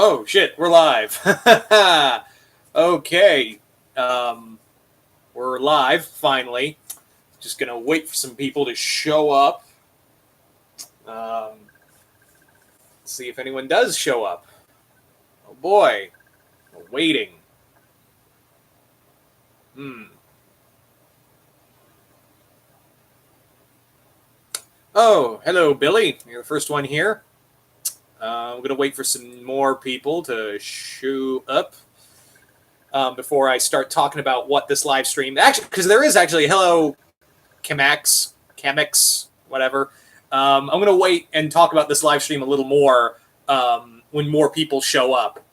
Oh, shit, we're live. Okay. We're live, finally. Just going to wait for some people to show up. See if anyone does show up. Oh, boy. We're waiting. Oh, hello, Billy. You're the first one here. I'm going to wait for some more people to show up before I start talking about what this live stream... Actually, because there is actually... Hello, Chemex, whatever. I'm going to wait and talk about this live stream a little more when more people show up.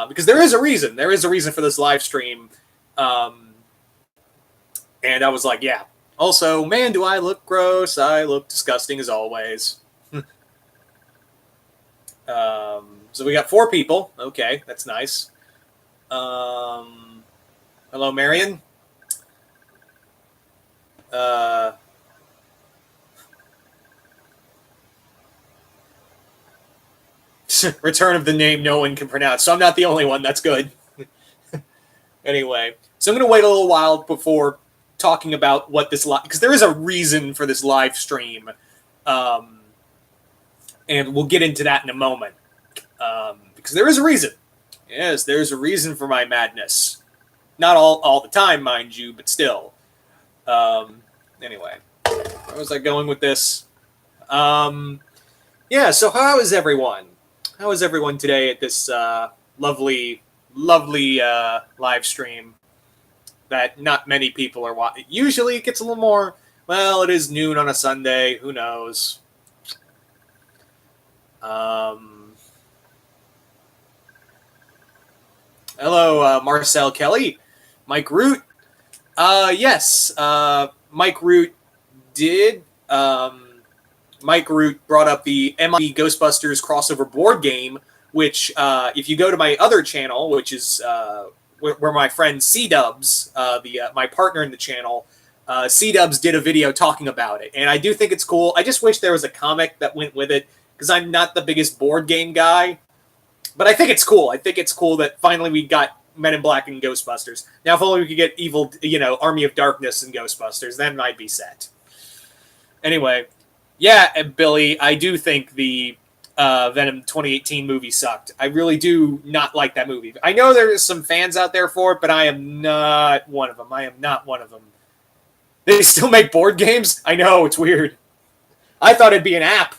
Because there is a reason. There is a reason for this live stream. And I was like, yeah. Also, man, do I look gross. I look disgusting as always. So we got 4 people. Okay, that's nice. Hello, Marion. Return of the name no one can pronounce. So I'm not the only one. That's good. Anyway, so I'm going to wait a little while before talking about what this live... Because there is a reason for this live stream. And we'll get into that in a moment. Because there is a reason. Yes, there's a reason for my madness. Not all the time, mind you, but still. Anyway, where was I going with this? Yeah, so how is everyone? How is everyone today at this lovely live stream that not many people are watching? Usually it gets a little more... Well, it is noon on a Sunday. Who knows? Hello, Marcel Kelly, Mike Root. Yes, Mike Root did. Mike Root brought up the MIB Ghostbusters crossover board game, which, if you go to my other channel, which is where my friend C-Dubs, my partner in the channel, C-Dubs did a video talking about it, and I do think it's cool. I just wish there was a comic that went with it, because I'm not the biggest board game guy. But I think it's cool. I think it's cool that finally we got Men in Black and Ghostbusters. Now, if only we could get Evil, Army of Darkness and Ghostbusters, then I'd be set. Anyway, yeah, Billy, I do think the Venom 2018 movie sucked. I really do not like that movie. I know there's some fans out there for it, but I am not one of them. I am not one of them. They still make board games? I know, it's weird. I thought it'd be an app.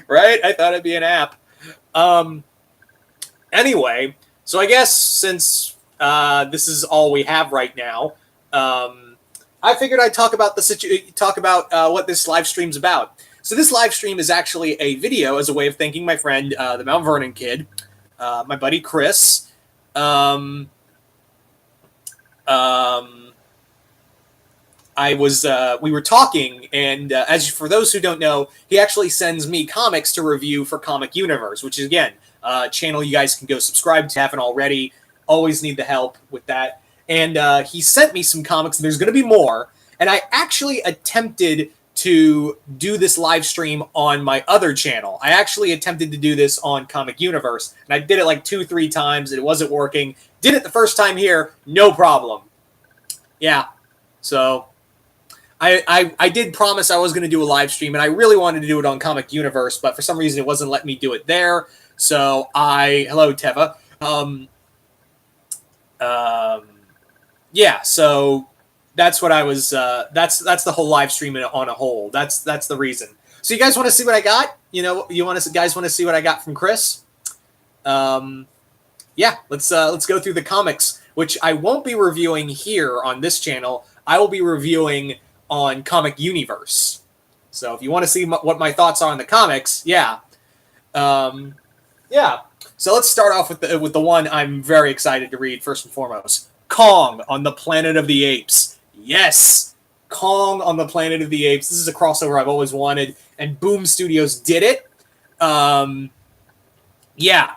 Right? I thought it'd be an app. Anyway, so I guess since this is all we have right now, I figured I'd talk about what this live stream's about. So this live stream is actually a video as a way of thanking my friend, the Mount Vernon kid, my buddy Chris. We were talking, and for those who don't know, he actually sends me comics to review for Comic Universe, which is, again, a channel you guys can go subscribe to, haven't already. Always need the help with that. And he sent me some comics, and there's going to be more. And I actually attempted to do this live stream on my other channel. I actually attempted to do this on Comic Universe, and I did it like 2-3 times, and it wasn't working. Did it the first time here, no problem. Yeah, so... I did promise I was going to do a live stream, and I really wanted to do it on Comic Universe, but for some reason it wasn't letting me do it there. So hello Teva. Yeah, so that's what I was. That's the whole live stream on a whole. That's the reason. So you guys want to see what I got? Guys want to see what I got from Chris? Yeah, let's go through the comics, which I won't be reviewing here on this channel. I will be reviewing on Comic Universe. So if you want to see what my thoughts are on the comics, yeah. Yeah. So let's start off with the one I'm very excited to read first and foremost. Kong on the Planet of the Apes. Yes! Kong on the Planet of the Apes. This is a crossover I've always wanted, and Boom Studios did it. Yeah.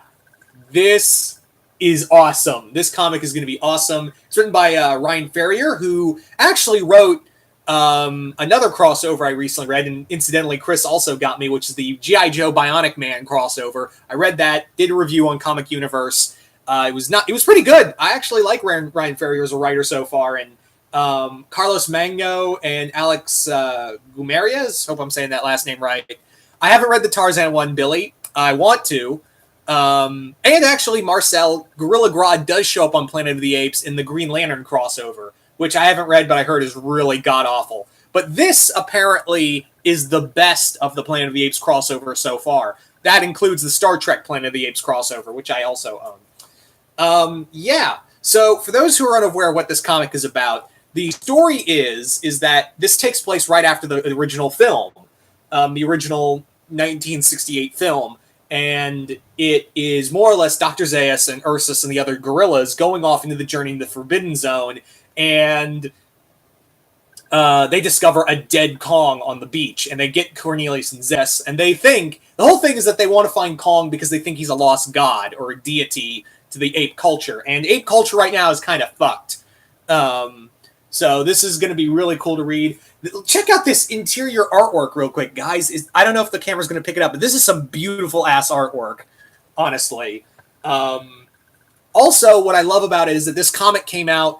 This is awesome. This comic is going to be awesome. It's written by Ryan Ferrier, who actually wrote another crossover I recently read, and incidentally, Chris also got me, which is the G.I. Joe Bionic Man crossover. I read that, did a review on Comic Universe. It was pretty good. I actually like Ryan Ferrier as a writer so far, and Carlos Mango and Alex Gumarias, hope I'm saying that last name right. I haven't read the Tarzan one, Billy. I want to. And actually, Marcel, Gorilla Grodd does show up on Planet of the Apes in the Green Lantern crossover, which I haven't read, but I heard is really god-awful. But this, apparently, is the best of the Planet of the Apes crossover so far. That includes the Star Trek Planet of the Apes crossover, which I also own. Yeah, so for those who are unaware of what this comic is about, the story is that this takes place right after the original film, the original 1968 film, and it is more or less Dr. Zaius and Ursus and the other gorillas going off into the journey in the Forbidden Zone, and they discover a dead Kong on the beach, and they get Cornelius and Zess, and they think, the whole thing is that they want to find Kong because they think he's a lost god or a deity to the ape culture, and ape culture right now is kind of fucked. So this is going to be really cool to read. Check out this interior artwork real quick, guys. I don't know if the camera's going to pick it up, but this is some beautiful-ass artwork, honestly. Also, what I love about it is that this comic came out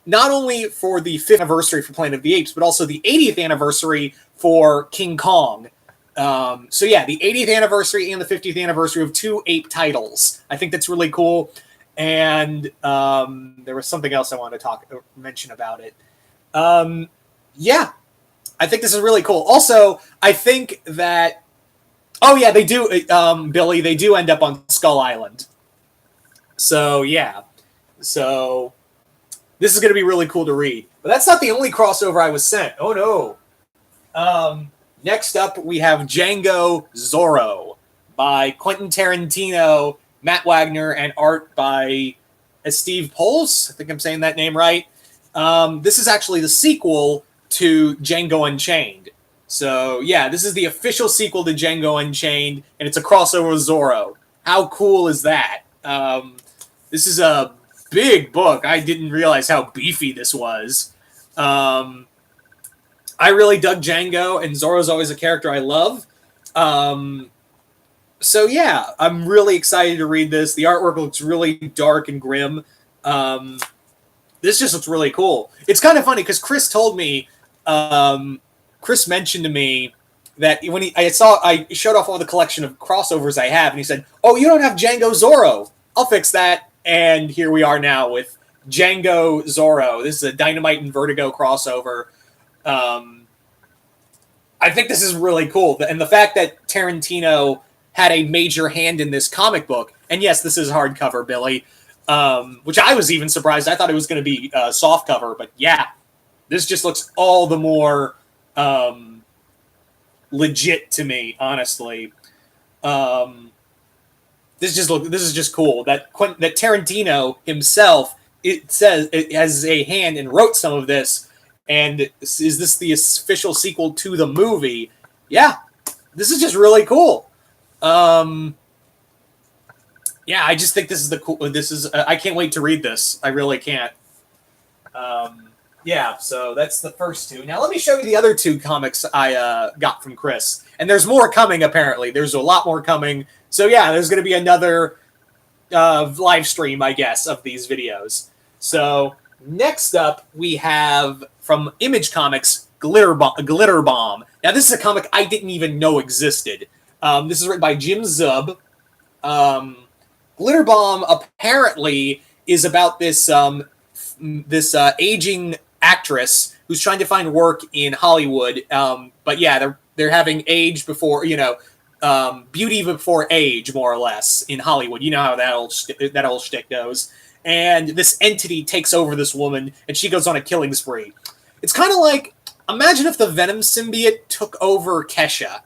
not only for the 5th anniversary for Planet of the Apes, but also the 80th anniversary for King Kong. So yeah, the 80th anniversary and the 50th anniversary of 2 ape titles. I think that's really cool. And there was something else I wanted to mention about it. Yeah, I think this is really cool. Also, I think that, oh yeah, they do, Billy, they do end up on Skull Island. So yeah, so this is going to be really cool to read. But that's not the only crossover I was sent. Oh no. Next up, we have Django Zorro by Quentin Tarantino, Matt Wagner, and art by Steve Poles. I think I'm saying that name right. This is actually the sequel to Django Unchained. So, yeah, this is the official sequel to Django Unchained, and it's a crossover with Zorro. How cool is that? This is a big book. I didn't realize how beefy this was. I really dug Django, and Zorro's always a character I love. So yeah, I'm really excited to read this. The artwork looks really dark and grim. This just looks really cool. It's kind of funny because Chris told me, Chris mentioned to me that when I showed off all the collection of crossovers I have, and he said, "Oh, you don't have Django Zorro. I'll fix that." And here we are now with Django Zorro. This is a Dynamite and Vertigo crossover. I think this is really cool. And the fact that Tarantino had a major hand in this comic book, and yes, this is hardcover, Billy, which I was even surprised. I thought it was going to be soft cover, but yeah, this just looks all the more legit to me, honestly. This is just cool that Tarantino himself, it says it has a hand and wrote some of this. And is this the official sequel to the movie? Yeah, this is just really cool. Yeah, I just think this is the cool. This is I can't wait to read this. I really can't. Yeah, so that's the first 2. Now let me show you the other 2 comics I got from Chris. And there's more coming, apparently. There's a lot more coming. So yeah, there's going to be another live stream, I guess, of these videos. So next up, we have from Image Comics, Glitter Bomb. Now, this is a comic I didn't even know existed. This is written by Jim Zub. Glitter Bomb apparently is about this aging actress who's trying to find work in Hollywood. But yeah, they're having age before, beauty before age, more or less, in Hollywood. You know how that old shtick goes. And this entity takes over this woman, and she goes on a killing spree. It's kind of like, imagine if the Venom symbiote took over Kesha.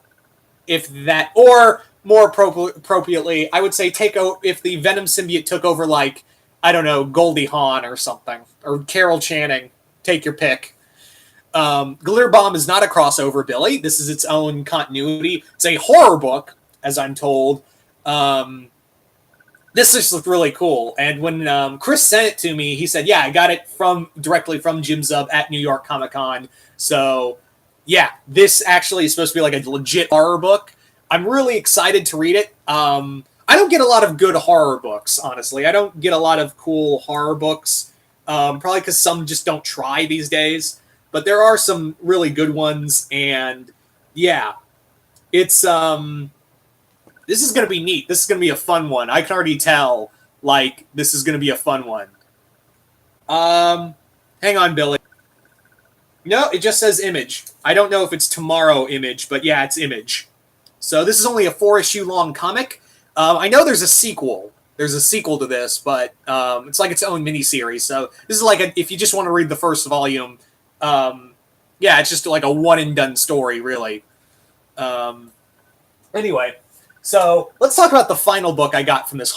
Or more appropriately, I would say if the Venom symbiote took over, like, I don't know, Goldie Hawn or something. Or Carol Channing. Take your pick. Glitter Bomb is not a crossover, Billy. This is its own continuity. It's a horror book, as I'm told. this just looked really cool. And when Chris sent it to me, he said, "Yeah, I got it directly from Jim Zub at New York Comic Con." So, yeah, this actually is supposed to be like a legit horror book. I'm really excited to read it. I don't get a lot of good horror books, honestly. I don't get a lot of cool horror books, probably because some just don't try these days. But there are some really good ones, and yeah, it's this is going to be neat. This is going to be a fun one. I can already tell, like, this is going to be a fun one. Hang on, Billy. No, it just says Image. I don't know if it's tomorrow Image, but yeah, it's Image. So this is only a 4-issue long comic. I know there's a sequel. There's a sequel to this, but it's like its own miniseries. So this is like if you just want to read the first volume, yeah, it's just like a one-and-done story, really. Anyway. So let's talk about the final book I got from this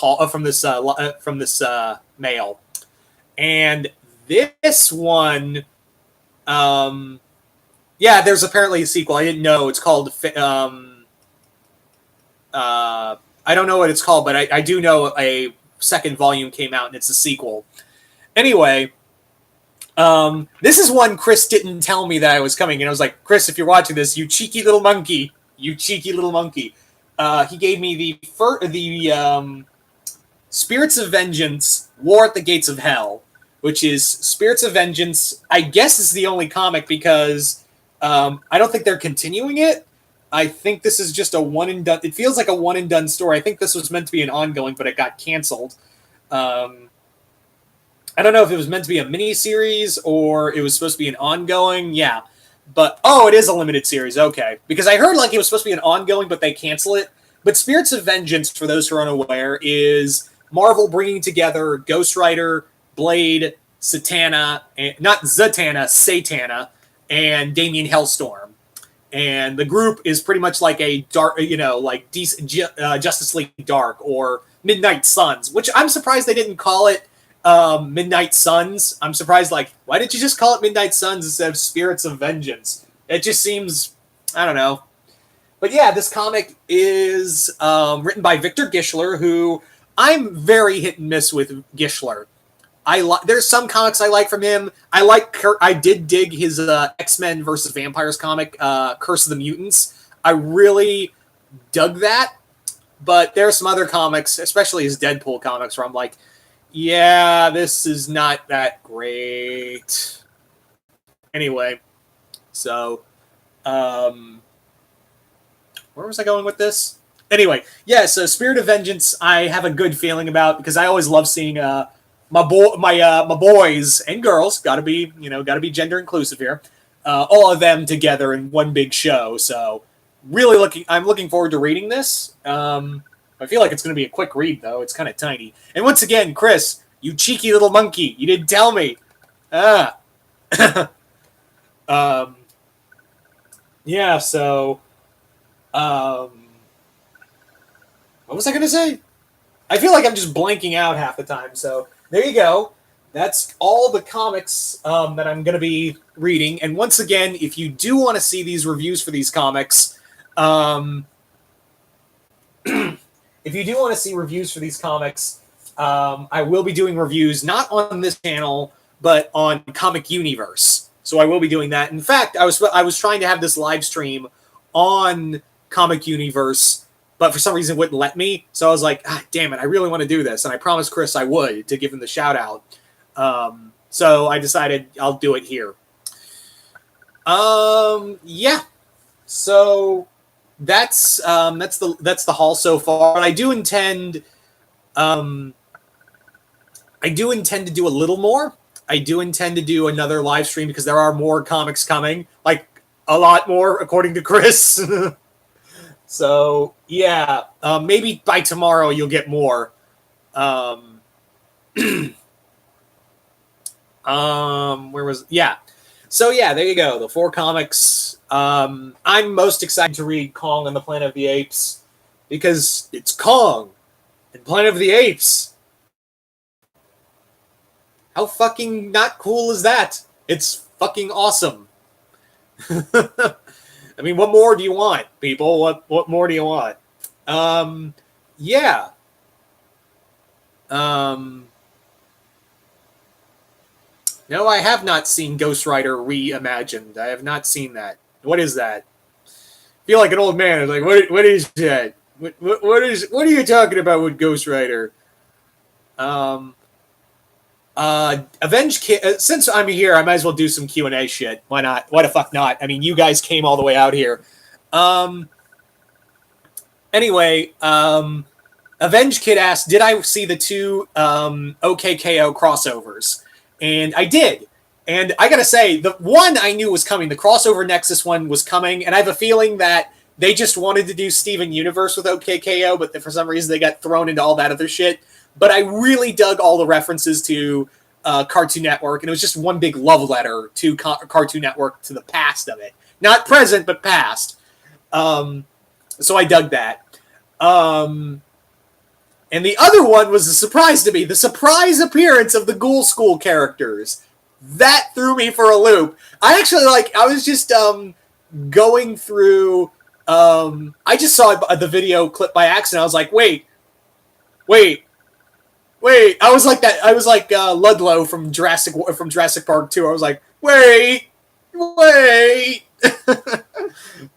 mail, and this one, yeah, there's apparently a sequel. I didn't know it's called. I don't know what it's called, but I do know a second volume came out and it's a sequel. Anyway, this is one Chris didn't tell me that I was coming, and I was like, Chris, if you're watching this, you cheeky little monkey, you cheeky little monkey. He gave me the Spirits of Vengeance, War at the Gates of Hell, which is Spirits of Vengeance. I guess is the only comic because I don't think they're continuing it. I think this is just a one and done. It feels like a one and done story. I think this was meant to be an ongoing, but it got canceled. I don't know if it was meant to be a mini series or it was supposed to be an ongoing. Yeah. But, oh, it is a limited series. Okay. Because I heard like it was supposed to be an ongoing, but they cancel it. But Spirits of Vengeance, for those who are unaware, is Marvel bringing together Ghost Rider, Blade, Satana, not Zatanna, Satana, and Damien Hellstorm. And the group is pretty much like a dark, like Justice League Dark or Midnight Suns, which I'm surprised they didn't call it Midnight Suns. I'm surprised, like, why did you just call it Midnight Suns instead of Spirits of Vengeance? It just seems, I don't know. But yeah, this comic is written by Victor Gischler, who I'm very hit and miss with Gischler. There's some comics I like from him. I did dig his X-Men versus Vampires comic, Curse of the Mutants. I really dug that. But there are some other comics, especially his Deadpool comics, where I'm like, yeah, this is not that great. Anyway, so, where was I going with this? Anyway, yeah, so Spirit of Vengeance, I have a good feeling about because I always love seeing my boys and girls, gotta be gender inclusive here, all of them together in one big show. So, really I'm looking forward to reading this. I feel like it's going to be a quick read, though. It's kind of tiny. And once again, Chris, you cheeky little monkey, you didn't tell me. Yeah, so, what was I going to say? I feel like I'm just blanking out half the time, so there you go. That's all the comics that I'm going to be reading. And once again, if you do want to see these reviews for these comics, if you do want to see reviews for these comics, I will be doing reviews not on this channel, but on Comic Universe. So I will be doing that. In fact, I was trying to have this live stream on Comic Universe, but for some reason it wouldn't let me. So I was like, damn it, I really want to do this. And I promised Chris I would to give him the shout out. So I decided I'll do it here. Yeah. So that's the haul so far. I do intend to do a little more. I do intend to do another live stream because there are more comics coming, like a lot more, according to Chris. So yeah, maybe by tomorrow you'll get more. Where was yeah? So yeah, there you go. The 4 comics. I'm most excited to read Kong and the Planet of the Apes because it's Kong and Planet of the Apes. How fucking not cool is that? It's fucking awesome. I mean, what more do you want, people? What more do you want? Yeah. No, I have not seen Ghost Rider reimagined. I have not seen that. What is that? I feel like an old man. Like, what is that? What are you talking about with Ghost Rider? Avenge Kid. Since I'm here, I might as well do some Q&A shit. Why not? Why the fuck not? I mean, you guys came all the way out here. Anyway, Avenge Kid asked, did I see the two OKKO crossovers? And I did. And I gotta say, the one I knew was coming. The crossover Nexus one was coming, and I have a feeling that they just wanted to do Steven Universe with OKKO, but for some reason they got thrown into all that other shit. But I really dug all the references to Cartoon Network, and it was just one big love letter to Cartoon Network, to the past of it. Not present, but past. So I dug that. And the other one was a surprise to me. The surprise appearance of the Ghoul School characters. That threw me for a loop. I actually, I was just going through... I just saw the video clip by accident. I was like, wait. I was like that. I was like Ludlow from Jurassic Park 2. I was like, wait.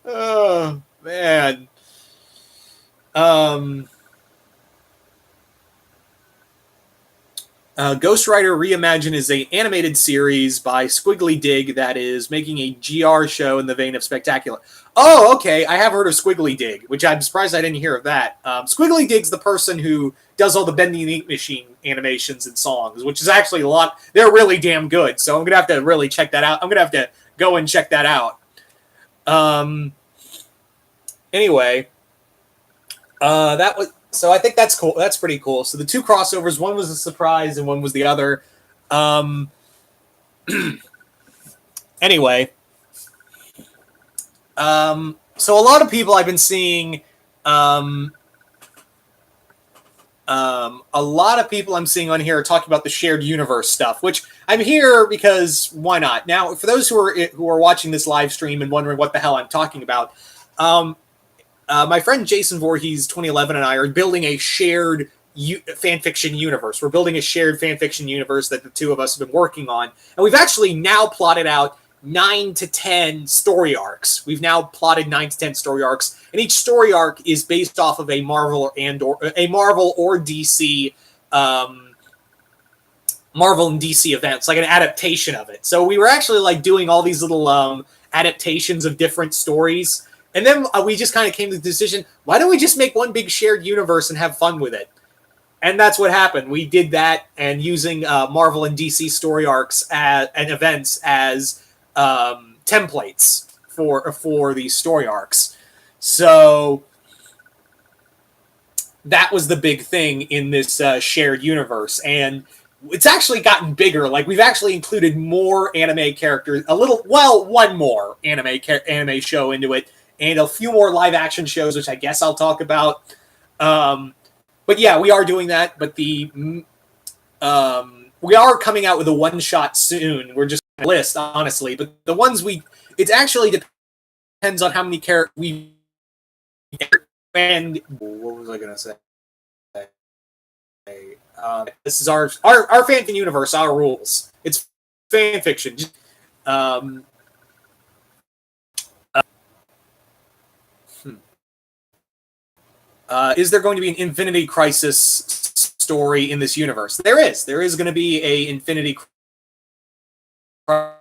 Oh, man. Ghost Rider Reimagined is an animated series by Squiggly Dig that is making a GR show in the vein of Spectacular. Oh, okay. I have heard of Squiggly Dig, which I'm surprised I didn't hear of that. Squiggly Dig's the person who does all the Bend the Ink Machine animations and songs, which is actually a lot. They're really damn good, so I'm going to have to really check that out. I'm going to have to go and check that out. Anyway, that was... So I think that's cool. That's pretty cool. So the two crossovers, one was a surprise and one was the other. Anyway. So a lot of people I've been seeing, a lot of people I'm seeing on here are talking about the shared universe stuff, which I'm here because why not? Now, for those who are watching this live stream and wondering what the hell I'm talking about, my friend Jason Voorhees 2011 and I are building a shared fanfiction universe. We're building a shared fanfiction universe that the two of us have been working on. And we've actually now plotted out 9 to 10 story arcs. We've now plotted 9 to 10 story arcs. And each story arc is based off of a Marvel or DC Marvel and DC events, like an adaptation of it. So we were actually doing all these little adaptations of different stories. And then we just kind of came to the decision, why don't we just make one big shared universe and have fun with it? And that's what happened. We did that, and using Marvel and DC story arcs and events as templates for these story arcs. So that was the big thing in this shared universe. And it's actually gotten bigger. We've actually included more anime characters, one more anime show into it, and a few more live action shows, which I guess I'll talk about. But yeah, we are doing that. But we are coming out with a one shot soon. We're just on a list, honestly. But the ones it actually depends on how many characters we. And what was I gonna say? This is our fanfiction universe, our rules. It's fan fiction. Is there going to be an Infinity Crisis story in this universe? There is. There is going to be a Infinity Crisis